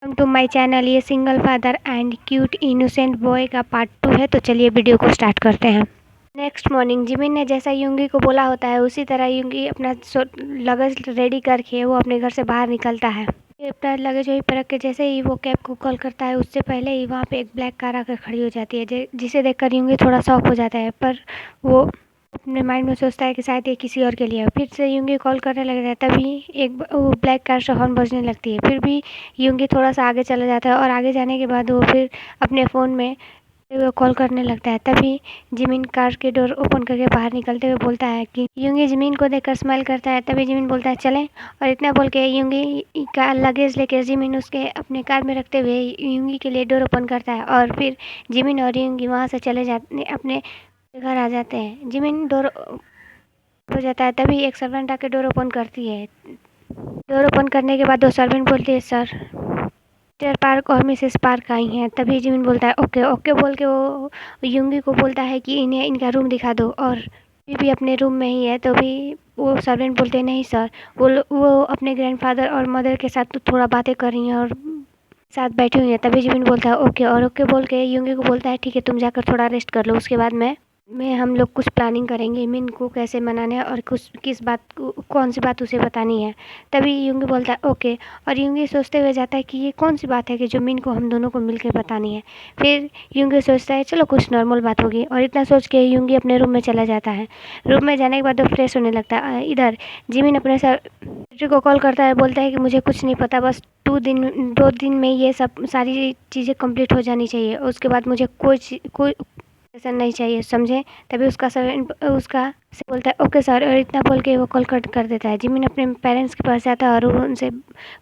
Welcome to my channel. ये single father and cute innocent boy का part 2 है। तो चलिए वीडियो को स्टार्ट करते हैं। नेक्स्ट मॉर्निंग जिमिन ने जैसा यूंगी को बोला होता है उसी तरह यूंगी अपना लगेज रेडी करके वो अपने घर से बाहर निकलता है। ये अपना लगेज वही पर रख के जैसे ही वो कैब को कॉल करता है उससे पहले ही वहाँ पे एक ब्लैक कार आकर खड़ी हो जाती है, जिसे देखकर यूंगी थोड़ा शॉक हो जाता है, पर वो अपने माइंड में सोचता है कि शायद ये किसी और के लिए है। फिर से यूंगी कॉल करने लगता है, तभी वो ब्लैक कार से हॉर्न बजने लगती है। फिर भी यूंगी थोड़ा सा आगे चला जाता है और आगे जाने के बाद वो फिर अपने फ़ोन में वो कॉल करने लगता है। तभी जिमिन कार के डोर ओपन करके बाहर निकलते हुए बोलता है कि यूंगी जिमिन को देखकर स्माइल करता है। तभी जिमिन बोलता है चलें, और इतना बोल के यूंगी का लगेज लेकर जिमिन उसके अपने कार में रखते हुए यूंगी के लिए डोर ओपन करता है और फिर जिमिन और यूंगी वहाँ से चले जाते अपने घर आ जाते हैं। जिमिन डोर हो जाता है, तभी एक सर्वेंट आके डोर ओपन करती है। डोर ओपन करने के बाद वो सर्वेंट बोलती है सर, मिस्टर पार्क और मिसेस पार्क आई हैं। तभी जिमिन बोलता है ओके ओके बोल के वो यूंगी को बोलता है कि इन्हें इनका रूम दिखा दो, और भी अपने रूम में ही है। तो भी वो सर्वेंट बोलते हैं नहीं सर, वो अपने ग्रैंडफादर और मदर के साथ तो थोड़ा बातें कर रही हैं और साथ बैठी हुई हैं। तभी जिमिन बोलता है ओके, और ओके बोल के यूंगी को बोलता है ठीक है तुम जाकर थोड़ा रेस्ट कर लो, उसके बाद मैं हम लोग कुछ प्लानिंग करेंगे मिन को कैसे मनाना है और कुछ किस बात को कौन सी बात उसे बतानी है। तभी यूंगी बोलता है ओके, और यूंगी सोचते हुए जाता है कि ये कौन सी बात है कि जो मिन को हम दोनों को मिलकर बतानी है। फिर यूंगी सोचता है चलो कुछ नॉर्मल बात होगी, और इतना सोच के यूंगी अपने रूम में चला जाता है। रूम में जाने के बाद वो फ्रेश होने लगता है। इधर जिमिन अपने सेक्रेटरी को कॉल करता है, बोलता है कि मुझे कुछ नहीं पता, बस 2 दिन में ये सब सारी चीज़ें कंप्लीट हो जानी चाहिए, उसके बाद मुझे कोई ऐसा नहीं चाहिए, समझे। तभी उसका से बोलता है ओके सर, और इतना बोल के वो कॉल कट कर देता है। जिमिन अपने पेरेंट्स के पास जाता है और वो उनसे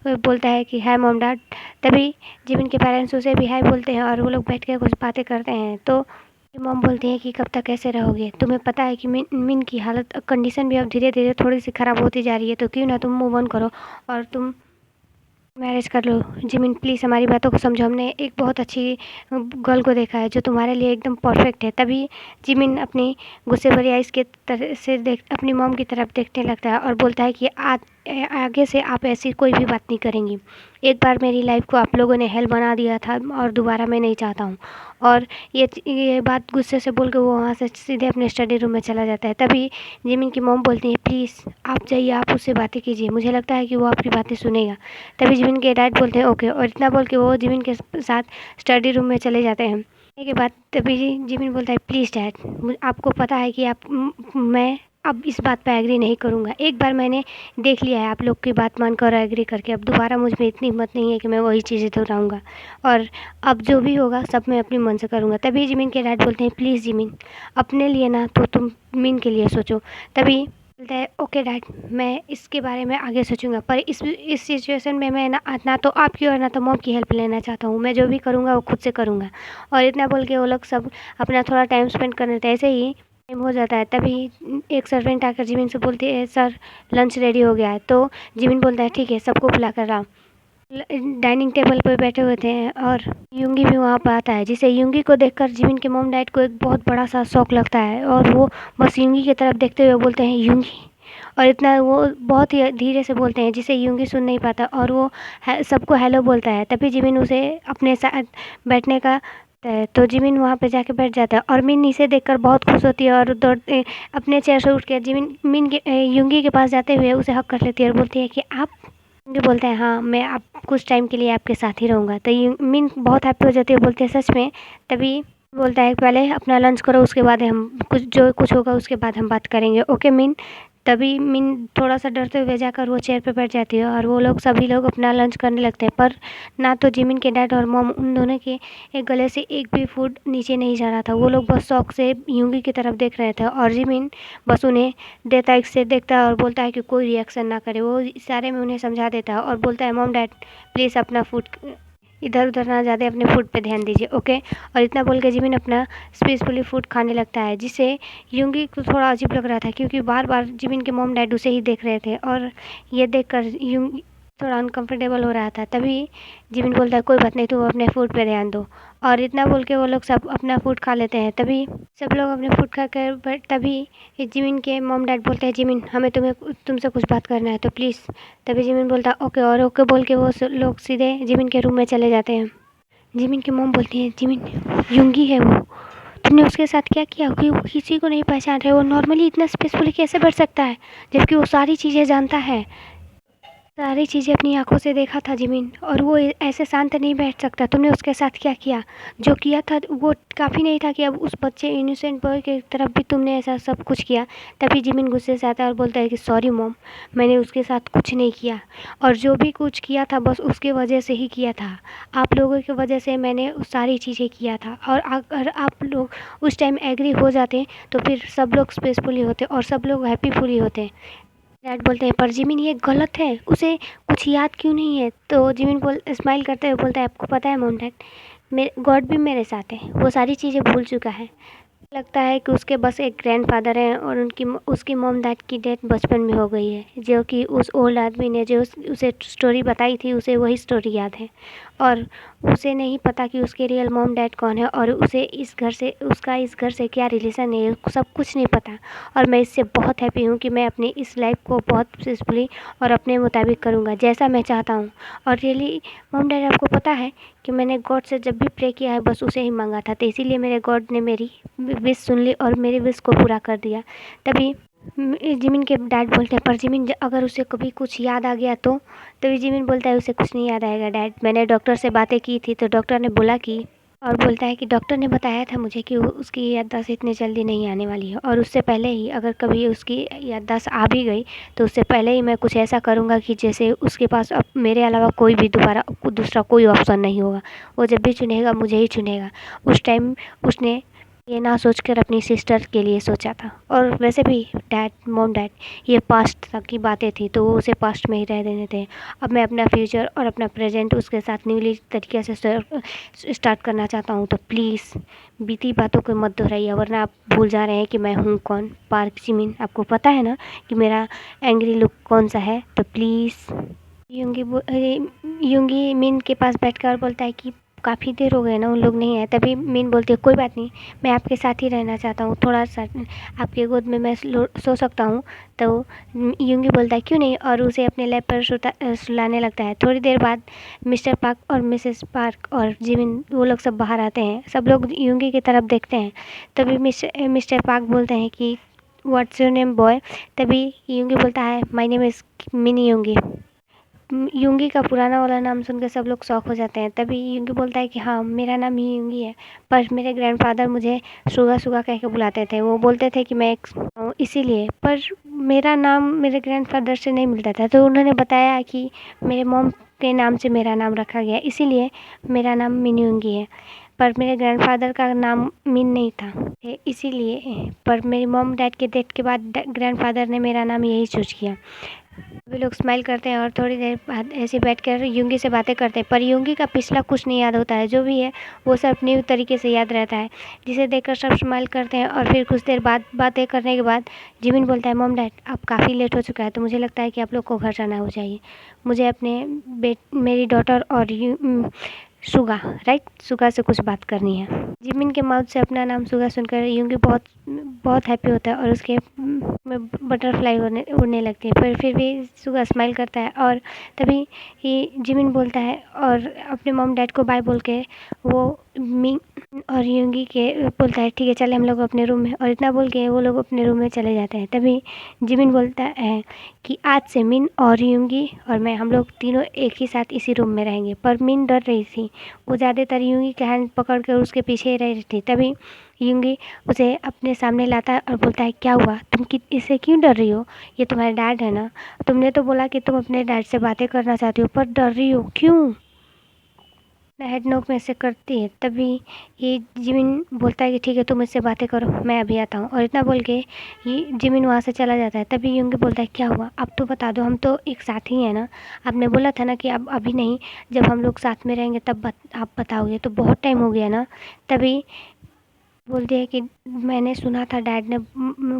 बोलता है कि हाय मॉम डैड। तभी जिमिन के पेरेंट्स उसे भी हाय बोलते हैं और वो लोग बैठ के कुछ बातें करते हैं। तो मॉम बोलती है कि कब तक ऐसे रहोगे, तुम्हें पता है कि मिन की हालत कंडीशन भी अब धीरे धीरे थोड़ी सी ख़राब होती जा रही है, तो क्यों ना तुम मूव ऑन करो और तुम मैरिज कर लो। जिमिन प्लीज़ हमारी बातों को समझो, हमने एक बहुत अच्छी गर्ल को देखा है जो तुम्हारे लिए एकदम परफेक्ट है। तभी जिमिन अपनी गुस्से भरी आइज़ के तरह से देख अपनी मॉम की तरफ देखने लगता है और बोलता है कि आगे से आप ऐसी कोई भी बात नहीं करेंगी। एक बार मेरी लाइफ को आप लोगों ने हेल बना दिया था और दोबारा मैं नहीं चाहता हूँ। और ये बात गुस्से से बोल के वो वहाँ से सीधे अपने स्टडी रूम में चला जाता है। तभी जिमिन की मॉम बोलती है प्लीज़ आप जाइए, आप उससे बातें कीजिए, मुझे लगता है कि वो आपकी बातें सुनेगा। तभी जिमिन के डैड बोलते हैं ओके, और इतना बोल के वो जिमिन के साथ स्टडी रूम में चले जाते हैं। के बाद तभी जिमिन बोलता है प्लीज़ डैड, आपको पता है कि मैं अब इस बात पे एग्री नहीं करूँगा। एक बार मैंने देख लिया है आप लोग की बात मानकर एग्री करके, अब दोबारा मुझ में इतनी हिम्मत नहीं है कि मैं वही चीज़ें दोहराऊँगा, और अब जो भी होगा सब मैं अपने मन से करूँगा। तभी जिमिन के डैड बोलते हैं प्लीज़ जिमिन, अपने लिए ना तो तुम मिन के लिए सोचो। तभी बोलता है ओके डैड, मैं इसके बारे में आगे सोचूंगा, पर इस सिचुएशन में मैं ना तो आपकी और ना तो मॉम की हेल्प लेना चाहता हूँ। मैं जो भी करूँगा वो खुद से करूँगा। और इतना बोल के वो लोग सब अपना थोड़ा टाइम स्पेंड करने थे। ऐसे ही टाइम हो जाता है, तभी एक सर्वेंट आकर जिमिन से बोलती है सर लंच रेडी हो गया है। तो जिमिन बोलता है ठीक है सबको बुला कर लाओ। डाइनिंग टेबल पर बैठे हुए थे और यूंगी भी वहाँ पर आता है, जिसे यूंगी को देखकर जिमिन के मॉम डैड को एक बहुत बड़ा सा शौक लगता है, और वो बस यूंगी की तरफ देखते हुए बोलते हैं यूंगी, और इतना वो बहुत ही धीरे से बोलते हैं जिसे यूंगी सुन नहीं पाता, और वो सबको हेलो बोलता है। तभी जिमिन उसे अपने साथ बैठने का तो जिमिन वहाँ पे जाके बैठ जाता है, और मिन इसे देखकर बहुत खुश होती है और अपने चेयर से उठ के यूंगी के पास जाते हुए उसे हक कर लेती है और बोलती है कि आप। यूंगी बोलता है हाँ मैं आप कुछ टाइम के लिए आपके साथ ही रहूँगा। तो मिन बहुत हैप्पी हो जाती है, बोलते हैं सच में। तभी बोलता है पहले अपना लंच करो, उसके बाद हम कुछ होगा उसके बाद हम बात करेंगे, ओके मिन। तभी मिन थोड़ा सा डरते हुए जाकर वो चेयर पे बैठ जाती है और वो लोग सभी लोग अपना लंच करने लगते हैं, पर ना तो जिमिन के डैड और मॉम उन दोनों के एक गले से एक भी फूड नीचे नहीं जा रहा था। वो लोग बस शौक से यूंगी की तरफ देख रहे थे, और जिमिन बस उन्हें देता से देखता है और बोलता है कि कोई रिएक्शन ना करे। वो इशारे में उन्हें समझा देता है और बोलता है मॉम डैड प्लीज़ अपना फूड इधर उधर ना ज़्यादा अपने फूड पे ध्यान दीजिए, ओके। और इतना बोल के जिमिन अपना पीसफुली फूड खाने लगता है, जिससे यूंगी को थोड़ा अजीब लग रहा था क्योंकि बार बार जिमिन के मॉम डैड उसे ही देख रहे थे, और ये देखकर थोड़ा अनकंफर्टेबल हो रहा था। तभी जिमिन बोलता है कोई बात नहीं, तुम अपने फूड पे ध्यान दो। और इतना बोल के वो लोग सब अपना फूड खा लेते हैं। तभी सब लोग अपने फूड खा कर बट तभी जिमिन के मॉम डैड बोलते हैं जिमिन हमें तुमसे कुछ बात करना है तो प्लीज़। तभी जिमिन बोलता है ओके, और ओके बोल के वो लोग सीधे जिमिन के रूम में चले जाते हैं। जिमिन की मॉम बोलती है जिमिन युंगी है वो, तुमने उसके साथ क्या किया? कि वो किसी को नहीं पहचान रहा है, वो नॉर्मली इतना स्पेसफुली कैसे बैठ सकता है जबकि वो सारी चीज़ें जानता है, सारी चीज़ें अपनी आँखों से देखा था जिमिन, और वो ऐसे शांत नहीं बैठ सकता। तुमने उसके साथ क्या किया? जो किया था वो काफ़ी नहीं था कि अब उस बच्चे इनोसेंट बॉय की तरफ भी तुमने ऐसा सब कुछ किया। तभी जिमिन गुस्से से आता है और बोलता है कि सॉरी मॉम, मैंने उसके साथ कुछ नहीं किया, और जो भी कुछ किया था बस उसकी वजह से ही किया था। आप लोगों की वजह से मैंने सारी चीज़ें किया था, और अगर आप लोग उस टाइम एग्री हो जाते तो फिर सब लोग स्पेसफुली होते और सब लोग हैप्पीफुली होते। डैड बोलते हैं पर जिमिन ये गलत है, उसे कुछ याद क्यों नहीं है? तो जिमिन स्माइल करते हुए बोलता है आपको पता है मॉम डैड, मेरे गॉड भी मेरे साथ है, वो सारी चीज़ें भूल चुका है। लगता है कि उसके बस एक ग्रैंडफ़ादर हैं और उसकी मॉम डैड की डेथ बचपन में हो गई है, जो कि उस ओल्ड आदमी ने जो उसे स्टोरी बताई थी उसे वही स्टोरी याद है, और उसे नहीं पता कि उसके रियल मॉम डैड कौन है, और उसे इस घर से क्या रिलेशन है, सब कुछ नहीं पता। और मैं इससे बहुत हैप्पी हूँ कि मैं अपनी इस लाइफ को बहुत सक्सेसफुली और अपने मुताबिक करूँगा जैसा मैं चाहता हूँ। और रियली मॉम डैड आपको पता है कि मैंने गॉड से जब भी प्रे किया है बस उसे ही मांगा था, तो इसीलिए मेरे गॉड ने मेरी विश सुन ली और मेरी विश को पूरा कर दिया। तभी जिमिन के डैड बोलते हैं पर जिमिन अगर उसे कभी कुछ याद आ गया तो? तभी जिमिन बोलता है उसे कुछ नहीं याद आएगा डैड, मैंने डॉक्टर से बातें की थी तो डॉक्टर ने बोला कि, और बोलता है कि डॉक्टर ने बताया था मुझे कि उसकी याददाश्त इतनी जल्दी नहीं आने वाली है, और उससे पहले ही अगर कभी उसकी याददाश्त आ भी गई तो उससे पहले ही मैं कुछ ऐसा करूँगा कि जैसे उसके पास अब मेरे अलावा कोई भी दूसरा कोई ऑप्शन नहीं होगा। वो जब भी चुनेगा मुझे ही चुनेगा। उस टाइम उसने ये ना सोचकर अपनी सिस्टर के लिए सोचा था। और वैसे भी मॉम डैड ये पास्ट तक की बातें थी तो वो उसे पास्ट में ही रह देने थे। अब मैं अपना फ्यूचर और अपना प्रेजेंट उसके साथ न्यूली तरीके से स्टार्ट करना चाहता हूँ, तो प्लीज़ बीती बातों को मत दोहराइए, वरना आप भूल जा रहे हैं कि मैं हूँ कौन। पार्क जिमिन आपको पता है ना कि मेरा एंग्री लुक कौन सा है, तो प्लीज़। यूंगी मिन के पास बैठकर बोलता है कि काफ़ी देर हो गए ना उन लोग नहीं आए। तभी मिन बोलती है कोई बात नहीं, मैं आपके साथ ही रहना चाहता हूँ, थोड़ा सा आपके गोद में मैं सो सकता हूँ। तो यूंगी बोलता है क्यों नहीं, और उसे अपने लैब पर सुलाने लगता है। थोड़ी देर बाद मिस्टर पार्क और मिसेस पार्क और जिमिन वो लोग सब बाहर आते हैं। सब लोग यूंगी की तरफ देखते हैं। तभी मिस्टर पार्क बोलते हैं कि व्हाट्स योर नेम बॉय? तभी यूंगी बोलता है माय नेम इज़ मिनी यूंगी। यूंगी का पुराना वाला नाम सुनकर सब लोग शॉक हो जाते हैं। तभी यूंगी बोलता है कि हाँ मेरा नाम ही यूंगी है, पर मेरे ग्रैंडफादर मुझे सुगा सुगा कह के बुलाते थे। वो बोलते थे कि मैं एक हूँ इसीलिए, पर मेरा नाम मेरे ग्रैंडफादर से नहीं मिलता था, तो उन्होंने बताया कि मेरे मॉम के नाम से मेरा नाम रखा गया, इसीलिए मेरा नाम मिनी यूंगी है। पर मेरे ग्रैंडफादर का नाम मिन नहीं था, इसीलिए पर मेरी मॉम डैड के डेथ के बाद ग्रैंडफादर ने मेरा नाम यही चूज किया। सभी लोग स्माइल करते हैं और थोड़ी देर बाद ऐसे बैठकर यूंगी से बातें करते हैं, पर यूंगी का पिछला कुछ नहीं याद होता है। जो भी है वो सब न्यू तरीके से याद रहता है, जिसे देखकर सब स्माइल करते हैं। और फिर कुछ देर बाद बातें करने के बाद जिमिन बोलता है मॉम डैड अब काफ़ी लेट हो चुका है, तो मुझे लगता है कि आप लोग को घर जाना हो चाहिए। मुझे अपने मेरी डॉटर और सुगा, राइट, सुगा से कुछ बात करनी है। जिमिन के माउथ से अपना नाम सुगा सुनकर यूंगी बहुत बहुत हैप्पी होता है और उसके में बटरफ्लाई उड़ने लगती है, पर फिर भी सुगा स्माइल करता है। और तभी ही जिमिन बोलता है और अपने मॉम डैड को बाय बोल के वो मिंग और यूंगी के बोलता है ठीक है चले हम लोग अपने रूम में, और इतना बोल के वो लोग अपने रूम में चले जाते हैं। तभी जिमिन बोलता है कि आज से मिन और यूंगी और मैं हम लोग तीनों एक ही साथ इसी रूम में रहेंगे। पर मिन डर रही थी, वो ज़्यादातर यूंगी के हैंड पकड़ कर उसके पीछे ही रह रही थी। तभी यूंगी उसे अपने सामने लाता है और बोलता है क्या हुआ, तुम इससे क्यों डर रही हो? ये तुम्हारे डैड है ना, तुमने तो बोला कि तुम अपने डैड से बातें करना चाहती हो, पर डर रही हो क्यों? हेड नोक में से करती है। तभी ये जिमिन बोलता है कि ठीक है तुम इससे बातें करो, मैं अभी आता हूँ, और इतना बोल के ये जिमिन वहाँ से चला जाता है। तभी यूंगी बोलता है क्या हुआ, अब तो बता दो, हम तो एक साथ ही हैं ना, आपने बोला था ना कि अब अभी नहीं, जब हम लोग साथ में रहेंगे तब आप बताओगे, तो बहुत टाइम हो गया ना। तभी बोलती है कि मैंने सुना था डैड ने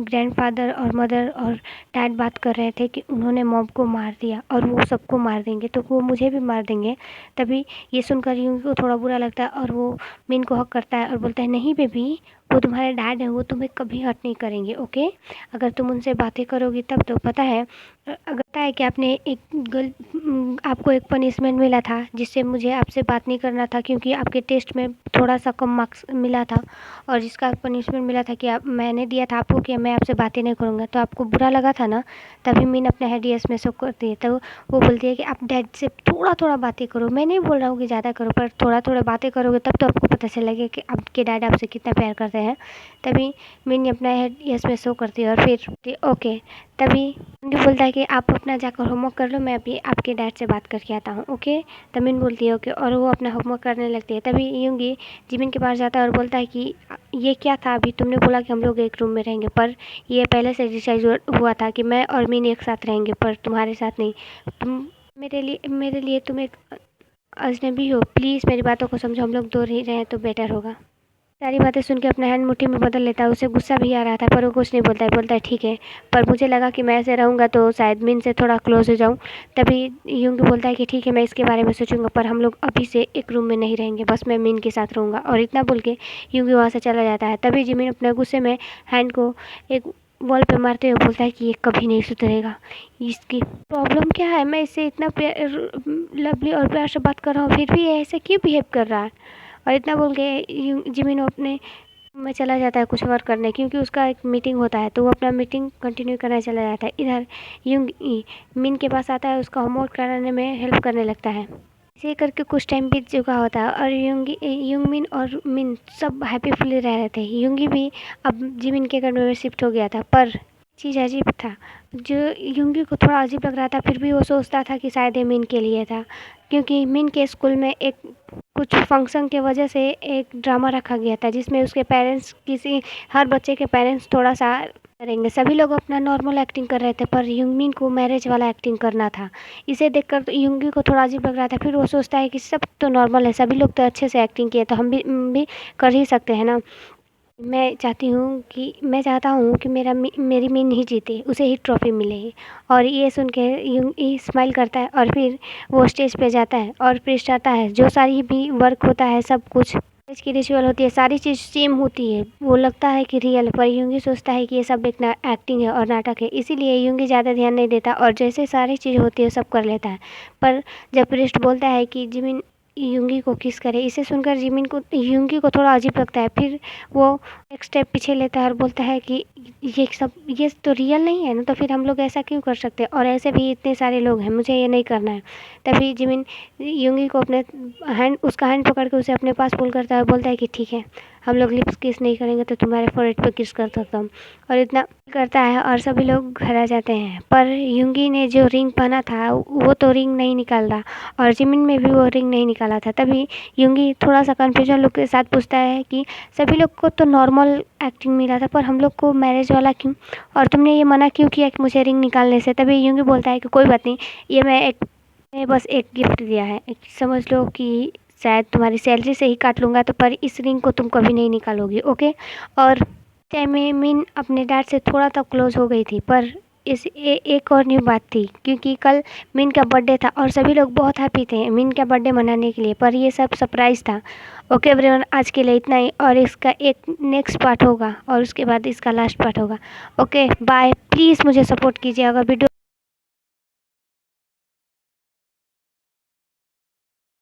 ग्रैंडफादर और मदर और डैड बात कर रहे थे कि उन्होंने मॉम को मार दिया और वो सबको मार देंगे, तो वो मुझे भी मार देंगे। तभी ये सुनकर यूँगी को थोड़ा बुरा लगता है और वो मिन को हग करता है और बोलता है, नहीं बेबी, वो तुम्हारे डैड हैं, वो तुम्हें कभी हर्ट नहीं करेंगे, ओके। अगर तुम उनसे बातें करोगी तब तो। पता है, अगर पता है कि आपको एक पनिशमेंट मिला था जिससे मुझे आपसे बात नहीं करना था, क्योंकि आपके टेस्ट में थोड़ा सा कम मार्क्स मिला था, और जिसका पनिशमेंट मिला था कि आप मैंने दिया था आपको कि मैं आपसे बातें नहीं करूँगा, तो आपको बुरा लगा था ना। तभी मीन अपने हेडियस में सब करती है। तो वो बोलती है कि आप डैड से थोड़ा थोड़ा बातें करो, मैं नहीं बोल रहा हूँ कि ज़्यादा करो, पर थोड़ा थोड़ा बातें करोगे तब तो आपको पता चलेगा कि आपके डैड आपसे कितना प्यार करते हैं। तभी मीन अपना हेडियस में शो करती है और फिर ओके। तभी यूँगी बोलता है कि आप अपना जाकर होमवर्क कर लो, मैं अभी आपके डैड से बात करके आता हूँ, ओके। तब मीन बोलती है ओके, और वो अपना होमवर्क करने लगती है। तभी यूँगी जिमिन के पास जाता है और बोलता है कि ये क्या था, अभी तुमने बोला कि हम लोग एक रूम में रहेंगे, पर ये पहले से डिसाइड हुआ था कि मैं और मीन एक साथ रहेंगे, पर तुम्हारे साथ नहीं। तुम मेरे लिए तुम एक अजनबी हो, प्लीज़ मेरी बातों को समझो, हम लोग दूर ही रहें तो बेटर होगा। सारी बातें सुन के अपना हैंड मुट्ठी में बदल लेता है। उसे गुस्सा भी आ रहा था पर वो कुछ नहीं बोलता है। बोलता है ठीक है, पर मुझे लगा कि मैं ऐसे रहूँगा तो शायद मिन से थोड़ा क्लोज हो जाऊँ। तभी यूँगी बोलता है कि ठीक है, मैं इसके बारे में सोचूंगा, पर हम लोग अभी से एक रूम में नहीं रहेंगे, बस मैं मिन के साथ रहूँगा। और इतना बोल के यूँगी वहाँ से चला जाता है। तभी जिमिन अपने गुस्से में हैंड को एक वॉल पे मारते हुए बोलता है कि ये कभी नहीं सुधरेगा। इसकी प्रॉब्लम क्या है, मैं इससे इतना लवली और प्यार से बात कर रहा हूँ, फिर भी ये ऐसे क्यों बिहेव कर रहा है। और इतना बोल के जिमिन अपने में चला जाता है कुछ वर्क करने, क्योंकि उसका एक मीटिंग होता है, तो वो अपना मीटिंग कंटिन्यू करने चला जाता है। इधर युंग मिन के पास आता है, उसका होमवर्क कराने में हेल्प करने लगता है। इसे करके कुछ टाइम बीत चुका होता है और युंगमिन और मिन सब हैप्पीफुली रह रहे थे। युंगी भी अब जिमिन के घर में शिफ्ट हो गया था, पर चीज़ अजीब था। जो युंगी को थोड़ा अजीब लग रहा था, फिर भी वो सोचता था कि शायद ये मिन के लिए था, क्योंकि मिन के स्कूल में एक कुछ फंक्शन के वजह से एक ड्रामा रखा गया था, जिसमें उसके पेरेंट्स हर बच्चे के पेरेंट्स थोड़ा सा करेंगे। सभी लोग अपना नॉर्मल एक्टिंग कर रहे थे, पर युंगमिन को मैरिज वाला एक्टिंग करना था। इसे देखकर तो युंगी को थोड़ा अजीब लग रहा था। फिर वो सोचता है कि सब तो नॉर्मल है, सभी लोग तो अच्छे से एक्टिंग किए, तो हम भी कर ही सकते हैं ना। मैं चाहता हूँ कि मेरी मीन ही जीते, उसे ही ट्रॉफी मिले। और ये सुन के यूँ स्माइल करता है और फिर वो स्टेज पे जाता है और प्रेस्ट आता है। जो सारी भी वर्क होता है, सब कुछ स्टेज की रिचुअल होती है, सारी चीज़ सेम होती है। वो लगता है कि रियल है, पर यूँगी सोचता है कि ये सब एक एक्टिंग है और नाटक है, इसीलिए यूँगी ज़्यादा ध्यान नहीं देता और जैसे सारी चीज़ होती है सब कर लेता है। पर जब प्रेस्ट बोलता है कि जिमिन यूँगी को किस करे, इसे सुनकर यूँगी को थोड़ा अजीब लगता है। फिर वो एक स्टेप पीछे लेता है और बोलता है कि ये तो रियल नहीं है ना, तो फिर हम लोग ऐसा क्यों कर सकते हैं, और ऐसे भी इतने सारे लोग हैं, मुझे ये नहीं करना है। तभी जिमिन यूंगी को उसका हैंड पकड़ के उसे अपने पास पुल करता है और बोलता है कि ठीक है, हम लोग लिप्स किस नहीं करेंगे तो तुम्हारे फोrehead पे किस कर सकता हूँ। और इतना करता है और सभी लोग घर आ जाते हैं। पर यूंगी ने जो रिंग पहना था वो तो रिंग नहीं निकाल रहा, और जिमिन में भी वो रिंग नहीं निकाला था। तभी यूंगी थोड़ा सा कन्फ्यूजन लुक के साथ पूछता है कि सभी लोग को तो नॉर्मल एक्टिंग मिला था, पर हम लोग को मैरिज वाला क्यों, और तुमने ये मना क्यों किया कि मुझे रिंग निकालने से। तभी यूँगी बोलता है कि कोई बात नहीं, ये मैं बस एक गिफ्ट दिया है, समझ लो कि शायद तुम्हारी सैलरी से ही काट लूँगा, तो पर इस रिंग को तुम कभी नहीं निकालोगी, ओके। और टाइम में मिन अपने डैड से थोड़ा तो क्लोज हो गई थी, पर एक और न्यू बात थी, क्योंकि कल मिन का बर्थडे था और सभी लोग बहुत हैप्पी थे मिन का बर्थडे मनाने के लिए, पर ये सब सरप्राइज़ था। ओके एवरीवन, आज के लिए इतना ही, और इसका एक नेक्स्ट पार्ट होगा और उसके बाद इसका लास्ट पार्ट होगा। ओके बाय, प्लीज़ मुझे सपोर्ट कीजिए। अगर वीडियो